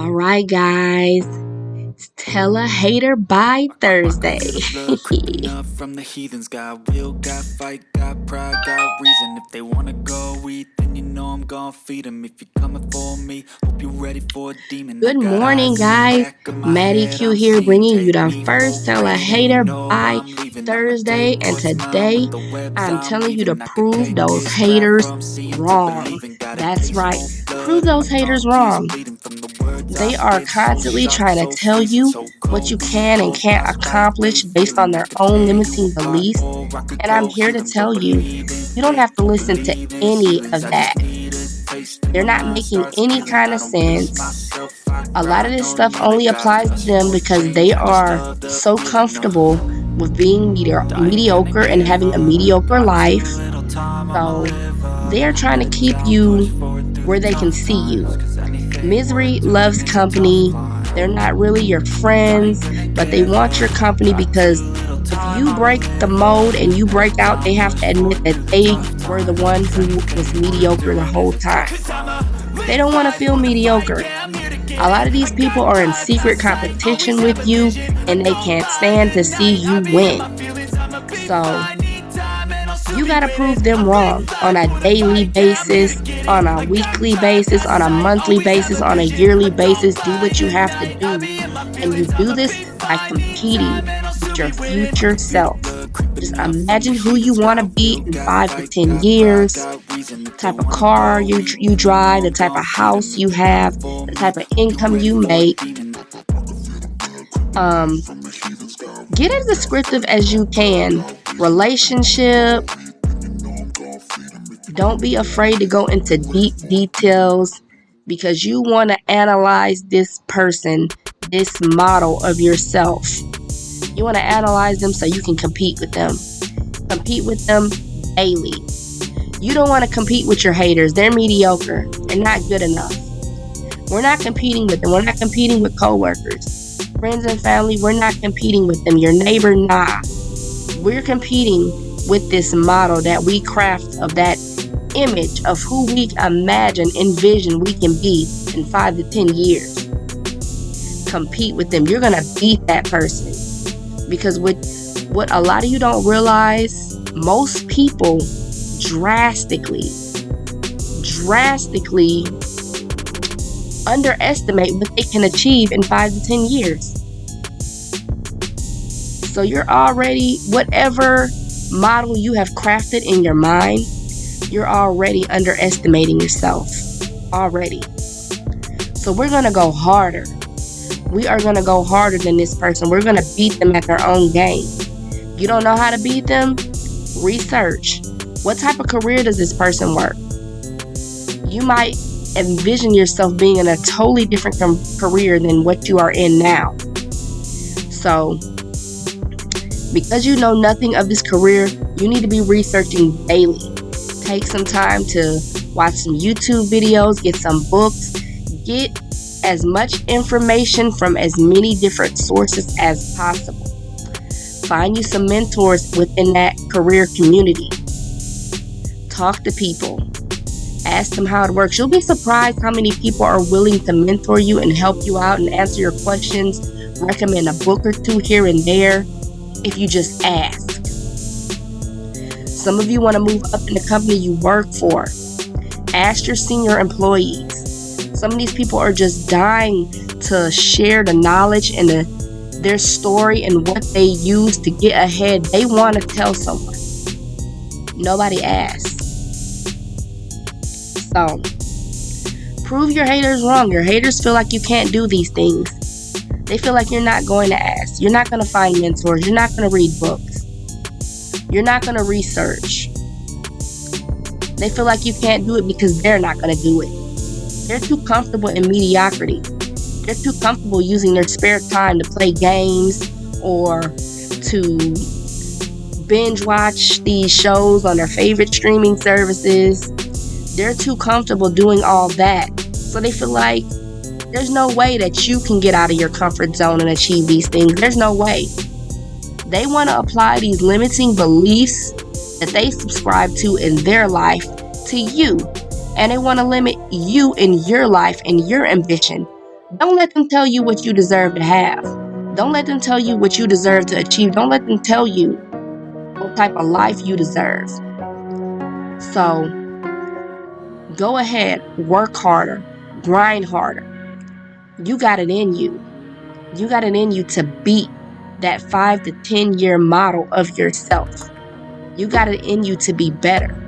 All right, guys. Tell a hater by Thursday. Creeping up from the heathens. Got will, got fight, got pride, got reason. If they wanna go eat, then you know I'm gonna feed them. If you're coming for me, hope you're ready for a demon. Good morning, guys. Maddie Q here, bringing you the first Tell a Hater by Thursday. And today, I'm telling you to prove those haters wrong. That's right. Prove those haters wrong. They are constantly trying to tell you what you can and can't accomplish based on their own limiting beliefs. And I'm here to tell you, you don't have to listen to any of that. They're not making any kind of sense. A lot of this stuff only applies to them because they are so comfortable with being mediocre and having a mediocre life. So they are trying to keep you where they can see you. Misery loves company. They're not really your friends, but they want your company because if you break the mold and you break out, they have to admit that they were the one who was mediocre the whole time. They don't want to feel mediocre. A lot of these people are in secret competition with you and they can't stand to see you win. So you got to prove them wrong on a daily basis, on a weekly basis, on a monthly basis, on a yearly basis. Do what you have to do. And you do this by competing with your future self. Just imagine who you want to be in 5 to 10 years, the type of car you drive, the type of house you have, the type of income you make. Get as descriptive as you can. Relationship. Don't be afraid to go into deep details because you want to analyze this person, this model of yourself. You want to analyze them so you can compete with them. Compete with them daily. You don't want to compete with your haters. They're mediocre. They're not good enough. We're not competing with them. We're not competing with coworkers. Friends and family, we're not competing with them. Your neighbor, nah. We're competing with this model that we craft of that image of who we envision we can be in 5 to 10 years. Compete with them. You're going to beat that person. Because what a lot of you don't realize, most people drastically underestimate what they can achieve in 5 to 10 years. So you're already, whatever model you have crafted in your mind, you're already underestimating yourself. Already. So we're going to go harder. We are going to go harder than this person. We're going to beat them at their own game. You don't know how to beat them? Research. What type of career does this person work? You might envision yourself being in a totally different career than what you are in now. So, because you know nothing of this career, you need to be researching daily. Take some time to watch some YouTube videos, get some books, get as much information from as many different sources as possible. Find you some mentors within that career community. Talk to people. Ask them how it works. You'll be surprised how many people are willing to mentor you and help you out and answer your questions, recommend a book or two here and there if you just ask. Some of you want to move up in the company you work for. Ask your senior employees. Some of these people are just dying to share the knowledge and their story and what they use to get ahead. They want to tell someone. Nobody asks. So, prove your haters wrong. Your haters feel like you can't do these things. They feel like you're not going to ask. You're not going to find mentors. You're not going to read books. You're not going to research. They feel like you can't do it because they're not going to do it. They're too comfortable in mediocrity. They're too comfortable using their spare time to play games or to binge watch these shows on their favorite streaming services. They're too comfortable doing all that. So they feel like there's no way that you can get out of your comfort zone and achieve these things. There's no way. They want to apply these limiting beliefs that they subscribe to in their life to you. And they want to limit you in your life and your ambition Don't let them tell you what you deserve to have. Don't let them tell you what you deserve to achieve. Don't let them tell you what type of life you deserve. So go ahead, work harder, grind harder. You got it in you. You got it in you to beat that 5 to 10 year model of yourself. You got it in you to be better.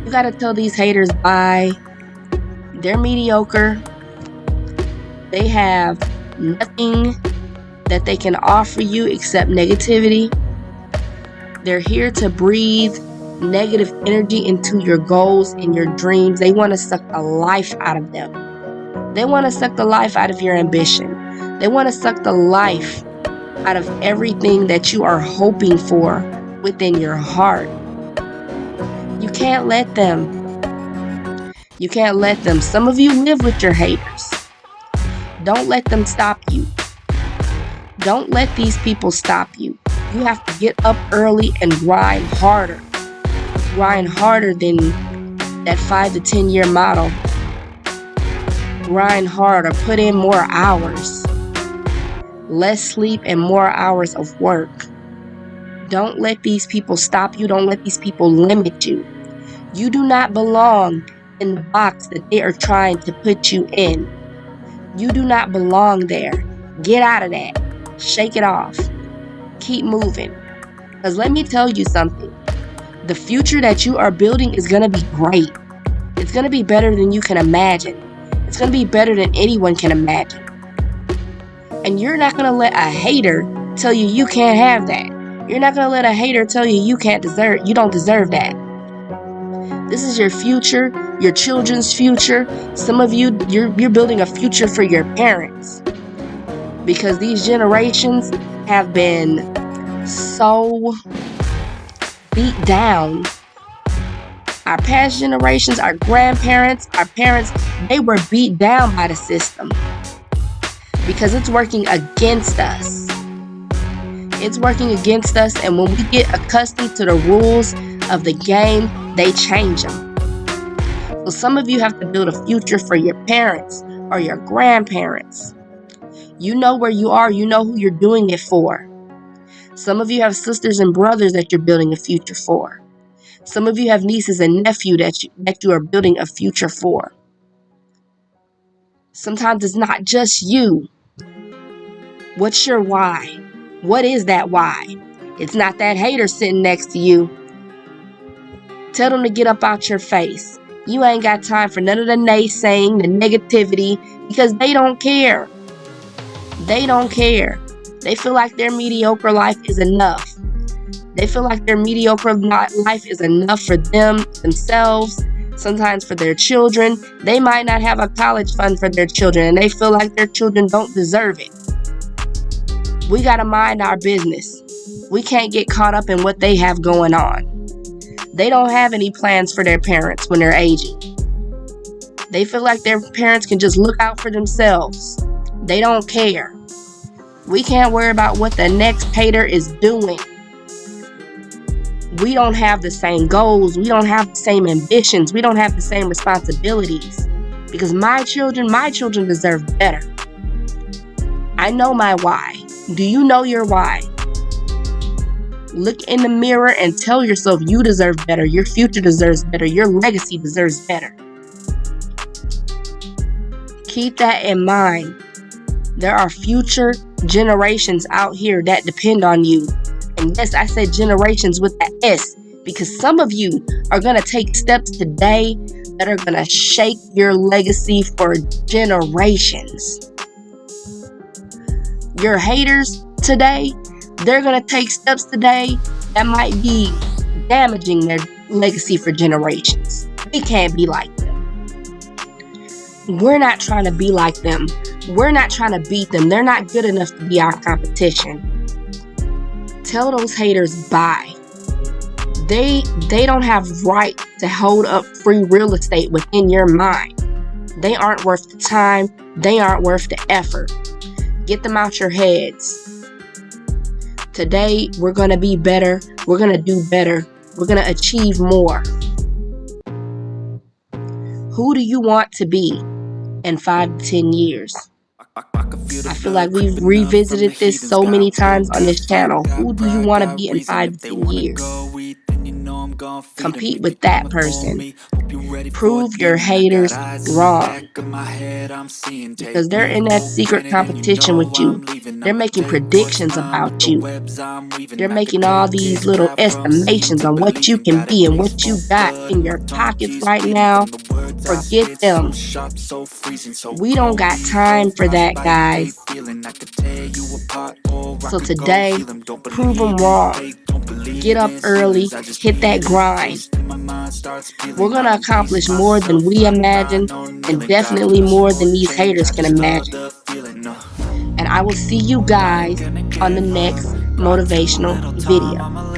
You got to tell these haters bye. They're mediocre. They have nothing that they can offer you except negativity. They're here to breathe negative energy into your goals and your dreams. They want to suck the life out of them. They want to suck the life out of your ambition. They want to suck the life out of everything that you are hoping for within your heart. You can't let them. You can't let them. Some of you live with your haters. Don't let them stop you. Don't let these people stop you. You have to get up early and grind harder. Grind harder than that 5 to 10 year model. Grind harder. Put in more hours. Less sleep and more hours of work. Don't let these people stop you. Don't let these people limit you. You do not belong in the box that they are trying to put you in. You do not belong there. Get out of that. Shake it off. Keep moving. Because let me tell you something. The future that you are building is going to be great. It's going to be better than you can imagine. It's going to be better than anyone can imagine. And you're not going to let a hater tell you you can't have that. You're not going to let a hater tell you you don't deserve that. This is your future, your children's future. Some of you, you're building a future for your parents. Because these generations have been so beat down. Our past generations, our grandparents, our parents, they were beat down by the system. Because it's working against us. It's working against us, and when we get accustomed to the rules of the game, they change them. So some of you have to build a future for your parents or your grandparents. You know where you are. You know who you're doing it for. Some of you have sisters and brothers that you're building a future for. Some of you have nieces and nephews that you are building a future for. Sometimes it's not just you. What's your why? What is that why? It's not that hater sitting next to you. Tell them to get up out your face. You ain't got time for none of the naysaying, the negativity, because they don't care. They don't care. They feel like their mediocre life is enough. They feel like their mediocre life is enough for themselves, sometimes for their children. They might not have a college fund for their children, and they feel like their children don't deserve it. We got to mind our business. We can't get caught up in what they have going on. They don't have any plans for their parents when they're aging. They feel like their parents can just look out for themselves. They don't care. We can't worry about what the next hater is doing. We don't have the same goals. We don't have the same ambitions. We don't have the same responsibilities. Because my children deserve better. I know my why. Do you know your why? Look in the mirror and tell yourself you deserve better. Your future deserves better. Your legacy deserves better. Keep that in mind. There are future generations out here that depend on you. And yes, I said generations with that S, because some of you are going to take steps today that are going to shake your legacy for generations. Your haters today, they're going to take steps today that might be damaging their legacy for generations. We can't be like them. We're not trying to be like them. We're not trying to beat them. They're not good enough to be our competition. Tell those haters bye. They don't have right to hold up free real estate within your mind. They aren't worth the time. They aren't worth the effort. Get them out your heads. Today, we're going to be better. We're going to do better. We're going to achieve more. Who do you want to be in 5 to 10 years? I can feel I the feel like blood we've creeping up from the revisited this heathens. so many Got will, times on got this fight, channel. Who got do you pride, want to got be in reason. five If to they ten wanna years? go eat, then you know I'm gon' feed them. Compete If you with that coming for person. me, hope you ready for a Prove your demon. I got haters eyes in the wrong back of my head, I'm seeing. because Take they're me in that for secret granted, and you competition know with you. I'm leaving. They're I'ma making take what's predictions mine with about the you. webs I'm weaving. They're Like a making all clock, these can't little stop from seeing estimations to on what you believing. can Got a be and what taste for you got blood in and my your tongue pockets keeps right bleeding now. from the words I Forget spit. So them. sharp, so freezing, so We don't cold. got These time hoes for that, frostbite, they guys. feeling. I could tear you apart, or I So could go today, heal them. Don't prove them believe in wrong. fate, don't Get believe up in ceilings. early, I just hit that breathe in a grind. taste, and my mind starts We're peeling. going While to I'm pacing accomplish more than myself, we I imagine find no and kneeling. God definitely bless you more for than the these change. haters I can just love imagine. the feeling. And I will see you I ain't guys gonna on the give up. next Got too motivational little time, video. I'ma